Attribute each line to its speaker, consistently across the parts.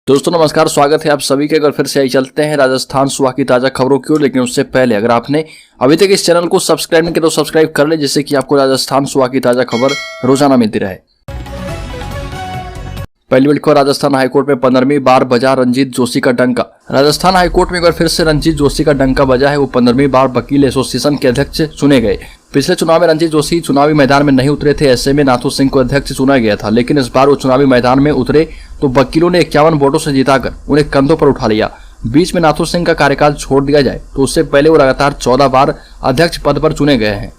Speaker 1: दोस्तों नमस्कार, स्वागत है आप सभी के। अगर फिर से आई चलते हैं राजस्थान सुबह की ताजा खबरों की ओर, लेकिन उससे पहले अगर आपने अभी तक इस चैनल को सब्सक्राइब नहीं किया तो सब्सक्राइब कर ले, जिससे कि आपको राजस्थान सुबह की ताजा खबर रोजाना मिलती रहे। पहली बड़ी खबर, राजस्थान हाईकोर्ट में 15वीं बार बजा रंजीत जोशी का डंका। राजस्थान हाईकोर्ट में एक बार फिर से रंजीत जोशी का डंका बजा है। वो 15वीं बार वकील एसोसिएशन के अध्यक्ष चुने गए। पिछले चुनाव में रंजीत जोशी चुनावी मैदान में नहीं उतरे थे। ऐसे में नाथू सिंह को अध्यक्ष चुना गया था, लेकिन इस बार वो चुनावी मैदान में उतरे तो वकीलों ने 51 वोटों से जीताकर उन्हें कंधों पर उठा लिया। बीच में नाथू सिंह का कार्यकाल छोड़ दिया जाए तो उससे पहले वो लगातार 14 बार अध्यक्ष पद पर चुने गए हैं।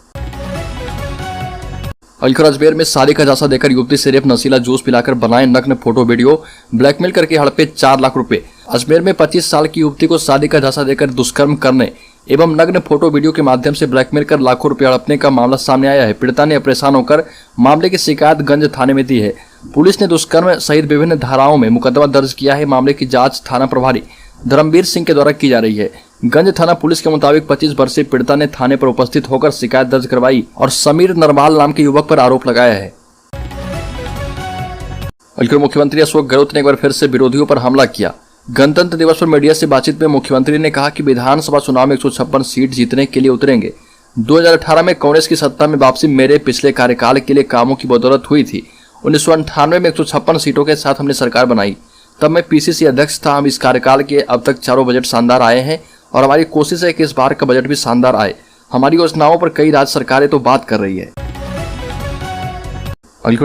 Speaker 1: अजमेर में शादी का झांसा देकर युवती से रेप, नशीला जूस पिलाकर बनाए नग्न फोटो वीडियो, ब्लैकमेल करके हड़पे 4 लाख रुपए। अजमेर में 25 साल की युवती को शादी का झांसा देकर दुष्कर्म करने एवं नग्न फोटो वीडियो के माध्यम से ब्लैकमेल कर लाखों रुपए हड़पने का मामला सामने आया है। पीड़िता ने परेशान होकर मामले की शिकायत गंज थाने में दी है। पुलिस ने दुष्कर्म सहित विभिन्न धाराओं में मुकदमा दर्ज किया है। मामले की जांच थाना प्रभारी धर्मवीर सिंह के द्वारा की जा रही है। गंज थाना पुलिस के मुताबिक 25 वर्षीय पीड़िता ने थाने पर उपस्थित होकर शिकायत दर्ज करवाई और समीर नरवाल नाम के युवक पर आरोप लगाया है। मुख्यमंत्री अशोक गहलोत ने एक बार फिर से विरोधियों पर हमला किया। गणतंत्र दिवस पर मीडिया से बातचीत में मुख्यमंत्री ने कहा कि विधानसभा चुनाव में 156 सीट जीतने के लिए उतरेंगे। 2018 में कांग्रेस की सत्ता में वापसी मेरे पिछले कार्यकाल के लिए कामों की बदौलत हुई थी। 1998 में 156 सीटों के साथ हमने सरकार बनाई, तब मैं पीसीसी अध्यक्ष था। हम इस कार्यकाल के अब तक चारों बजट शानदार आए हैं और हमारी कोशिश है कि इस बार का बजट भी शानदार आए। हमारी योजनाओं पर कई राज्य सरकारें तो बात कर रही है।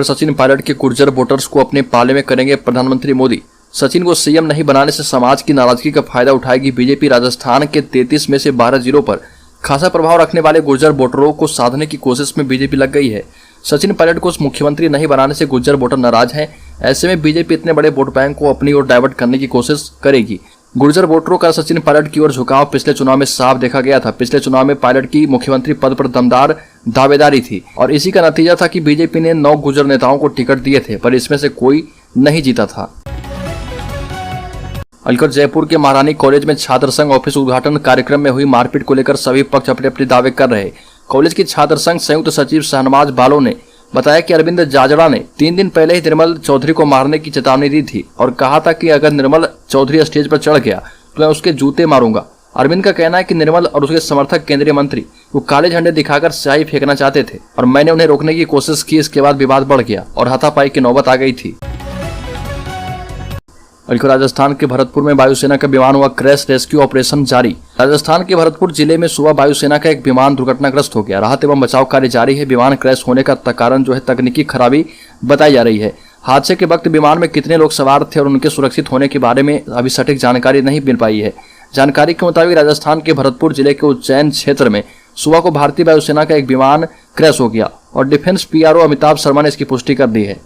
Speaker 1: सचिन पायलट के गुर्जर वोटर्स को अपने पाले में करेंगे प्रधानमंत्री मोदी। सचिन को सीएम नहीं बनाने से समाज की नाराजगी का फायदा उठाएगी बीजेपी। राजस्थान के 33 में से 12 जिलों पर खासा प्रभाव रखने वाले गुर्जर वोटरों को साधने की कोशिश में बीजेपी लग गई है। सचिन पायलट को मुख्यमंत्री नहीं बनाने से गुर्जर वोटर नाराज हैं। ऐसे में बीजेपी इतने बड़े वोट बैंक को अपनी ओर डाइवर्ट करने की कोशिश करेगी। गुर्जर वोटरों का सचिन पायलट की ओर झुकाव पिछले चुनाव में साफ देखा गया था। पिछले चुनाव में पायलट की मुख्यमंत्री पद पर दमदार दावेदारी थी और इसी का नतीजा था कि बीजेपी ने 9 गुर्जर नेताओं को टिकट दिए थे, पर इसमें से कोई नहीं जीता था। जयपुर के महारानी कॉलेज में छात्र संघ ऑफिस उद्घाटन कार्यक्रम में हुई मारपीट को लेकर सभी पक्ष अपने अपने दावे कर रहे। कॉलेज की छात्र संघ संयुक्त सचिव शहनवाज बालो ने बताया कि अरविंद जाजड़ा ने 3 दिन पहले ही निर्मल चौधरी को मारने की चेतावनी दी थी और कहा था कि अगर निर्मल चौधरी स्टेज पर चढ़ गया तो मैं उसके जूते मारूंगा। अरविंद का कहना है कि निर्मल और उसके समर्थक केंद्रीय मंत्री वो काले झंडे दिखाकर स्याही फेंकना चाहते थे और मैंने उन्हें रोकने की कोशिश की। इसके बाद विवाद बढ़ गया और हाथापाई की नौबत आ गई थी। राजस्थान के भरतपुर में वायुसेना का विमान हुआ क्रैश, रेस्क्यू ऑपरेशन जारी। राजस्थान के भरतपुर जिले में सुबह वायुसेना का एक विमान दुर्घटनाग्रस्त हो गया। राहत एवं बचाव कार्य जारी है। विमान क्रैश होने का कारण जो है तकनीकी खराबी बताई जा रही है। हादसे के वक्त विमान में कितने लोग सवार थे और उनके सुरक्षित होने के बारे में अभी सटीक जानकारी नहीं मिल पाई है। जानकारी के मुताबिक राजस्थान के भरतपुर जिले के उज्जैन क्षेत्र में सुबह को भारतीय वायुसेना का एक विमान क्रैश हो गया और डिफेंस पीआरओ अमिताभ शर्मा ने इसकी पुष्टि कर दी है।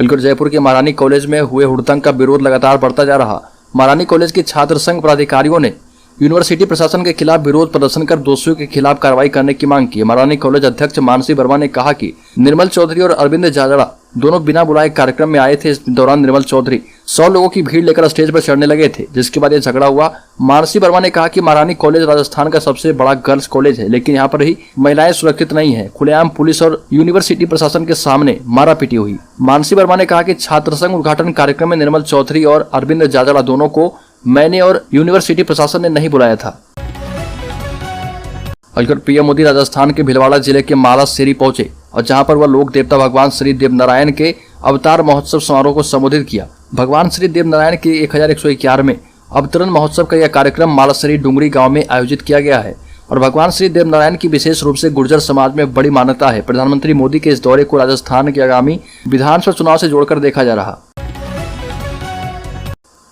Speaker 1: जयपुर के महारानी कॉलेज में हुए हुड़दंग का विरोध लगातार बढ़ता जा रहा। महारानी कॉलेज के छात्र संघ पदाधिकारियों ने यूनिवर्सिटी प्रशासन के खिलाफ विरोध प्रदर्शन कर दोषियों के खिलाफ कार्रवाई करने की मांग की। महारानी कॉलेज अध्यक्ष मानसी वर्मा ने कहा कि निर्मल चौधरी और अरविंद जाजड़ा दोनों बिना बुलाए कार्यक्रम में आए थे। इस दौरान निर्मल चौधरी 100 लोगों की भीड़ लेकर स्टेज पर चढ़ने लगे थे, जिसके बाद यह झगड़ा हुआ। मानसी वर्मा ने कहा कि महारानी कॉलेज राजस्थान का सबसे बड़ा गर्ल्स कॉलेज है, लेकिन यहाँ पर ही महिलाएं सुरक्षित नहीं है। खुलेआम पुलिस और यूनिवर्सिटी प्रशासन के सामने मारापीटी हुई। मानसी वर्मा ने कहा कि छात्र संघ उद्घाटन कार्यक्रम में निर्मल चौधरी और अरविंद जाजड़ा दोनों को मैंने और यूनिवर्सिटी प्रशासन ने नहीं बुलाया था। पीएम मोदी राजस्थान के भीलवाड़ा जिले के मालासेरी पहुंचे और जहां पर वह लोक देवता भगवान श्री देवनारायण के अवतार महोत्सव समारोह को संबोधित किया। भगवान श्री देवनारायण के 1111वें अवतरण महोत्सव का यह कार्यक्रम मालासेरी डुंगरी गांव में आयोजित किया गया है और भगवान श्री देवनारायण की विशेष रूप से गुर्जर समाज में बड़ी मान्यता है। प्रधानमंत्री मोदी के इस दौरे को राजस्थान के आगामी विधानसभा चुनाव से जोड़कर देखा जा रहा।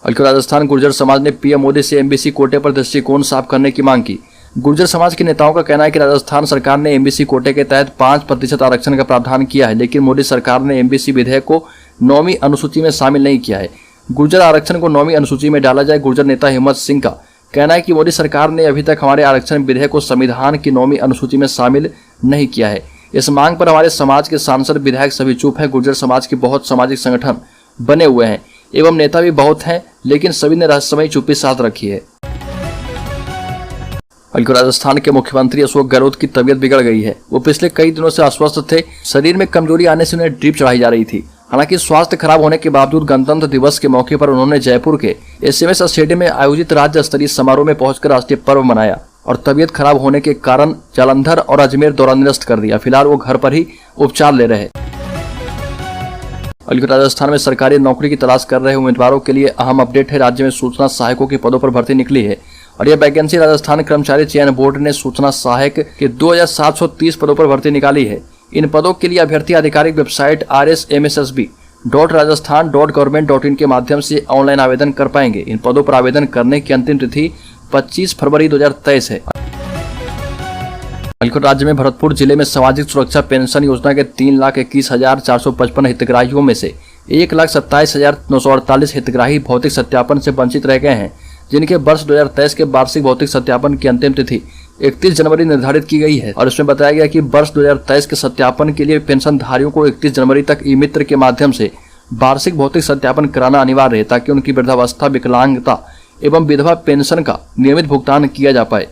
Speaker 1: राजस्थान गुर्जर समाज ने पीएम मोदी से एमबीसी कोटे पर दृष्टिकोण साफ करने की मांग की। गुर्जर समाज के नेताओं का कहना है कि राजस्थान सरकार ने एमबीसी कोटे के तहत 5% आरक्षण का प्रावधान किया है, लेकिन मोदी सरकार ने एमबीसी विधेयक को 9वीं अनुसूची में शामिल नहीं किया है। गुर्जर आरक्षण को 9वीं अनुसूची में डाला जाए। गुर्जर नेता हिम्मत सिंह का कहना है कि मोदी सरकार ने अभी तक हमारे आरक्षण विधेयक को संविधान की 9वीं अनुसूची में शामिल नहीं किया है। इस मांग पर हमारे समाज के सांसद विधायक सभी चुप है। गुर्जर समाज के बहुत सामाजिक संगठन बने हुए हैं एवं नेता भी बहुत हैं, लेकिन सभी ने रहस्यमयी चुप्पी साध रखी है। राजस्थान के मुख्यमंत्री अशोक गहलोत की तबीयत बिगड़ गई है। वो पिछले कई दिनों से अस्वस्थ थे। शरीर में कमजोरी आने से उन्हें ड्रिप चढ़ाई जा रही थी। हालांकि स्वास्थ्य खराब होने के बावजूद गणतंत्र दिवस के मौके पर उन्होंने जयपुर के SMS स्टेडियम में आयोजित राज्य स्तरीय समारोह में पहुंचकर राष्ट्रीय पर्व मनाया और तबीयत खराब होने के कारण जालंधर और अजमेर दौरा निरस्त कर दिया। फिलहाल वो घर पर ही उपचार ले रहे। राजस्थान में सरकारी नौकरी की तलाश कर रहे उम्मीदवारों के लिए अहम अपडेट है। राज्य में सूचना सहायकों के पदों पर भर्ती निकली है और यह वैकेंसी राजस्थान कर्मचारी चयन बोर्ड ने सूचना सहायक के 2730 पदों पर भर्ती निकाली है। इन पदों के लिए अभ्यर्थी आधिकारिक वेबसाइट rsmssb.rajasthan.government.in के माध्यम से ऑनलाइन आवेदन कर पाएंगे। इन पदों पर आवेदन करने की अंतिम तिथि 25 फरवरी 2023 है। राज्य में भरतपुर जिले में सामाजिक सुरक्षा पेंशन योजना के 3,21,455 हितग्राहियों में से 1,27,948 हितग्राही भौतिक सत्यापन से वंचित रह गए हैं, जिनके वर्ष 2023 के वार्षिक भौतिक सत्यापन की अंतिम तिथि 31 जनवरी निर्धारित की गई है। और इसमें बताया गया कि वर्ष 2023 के सत्यापन के लिए पेंशनधारियों को 31 जनवरी तक ई मित्र के माध्यम से वार्षिक भौतिक सत्यापन कराना अनिवार्य है, ताकि उनकी वृद्धावस्था, विकलांगता एवं विधवा पेंशन का नियमित भुगतान किया जा पाए।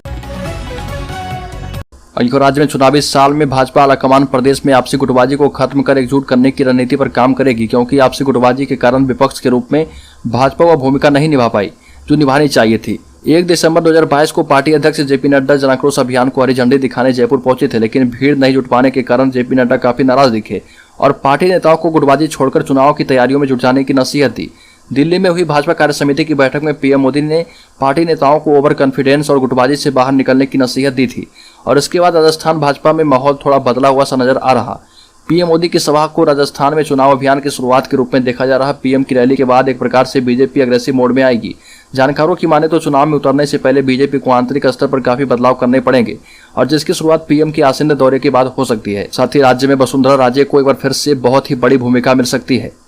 Speaker 1: राज्य में चुनावी साल में भाजपा आलाकमान प्रदेश में आपसी गुटबाजी को खत्म कर एकजुट करने की रणनीति पर काम करेगी, क्योंकि आपसी गुटबाजी के कारण विपक्ष के रूप में भाजपा वह भूमिका नहीं निभा पाई जो निभानी चाहिए थी। 1 दिसंबर 2022 को पार्टी अध्यक्ष जेपी नड्डा जन आक्रोश अभियान को हरी झंडी दिखाने जयपुर पहुंचे थे, लेकिन भीड़ नहीं जुट पाने के कारण जेपी नड्डा काफी नाराज दिखे और पार्टी नेताओं को गुटबाजी छोड़कर चुनाव की तैयारियों में जुट जाने की नसीहत दी। दिल्ली में हुई भाजपा कार्य समिति की बैठक में पीएम मोदी ने पार्टी नेताओं को ओवर कॉन्फिडेंस और गुटबाजी से बाहर निकलने की नसीहत दी थी और इसके बाद राजस्थान भाजपा में माहौल थोड़ा बदला हुआ सा नजर आ रहा। पीएम मोदी की सभा को राजस्थान में चुनाव अभियान की शुरुआत के रूप में देखा जा रहा। पीएम की रैली के बाद एक प्रकार से बीजेपी अग्रेसिव मोड में आएगी। जानकारों की माने तो चुनाव में उतरने से पहले बीजेपी को आंतरिक स्तर पर काफी बदलाव करने पड़ेंगे और जिसकी शुरुआत पीएम के आसन्न दौरे के बाद हो सकती है। साथ ही राज्य में वसुंधरा राजे को एक बार फिर से बहुत ही बड़ी भूमिका मिल सकती है।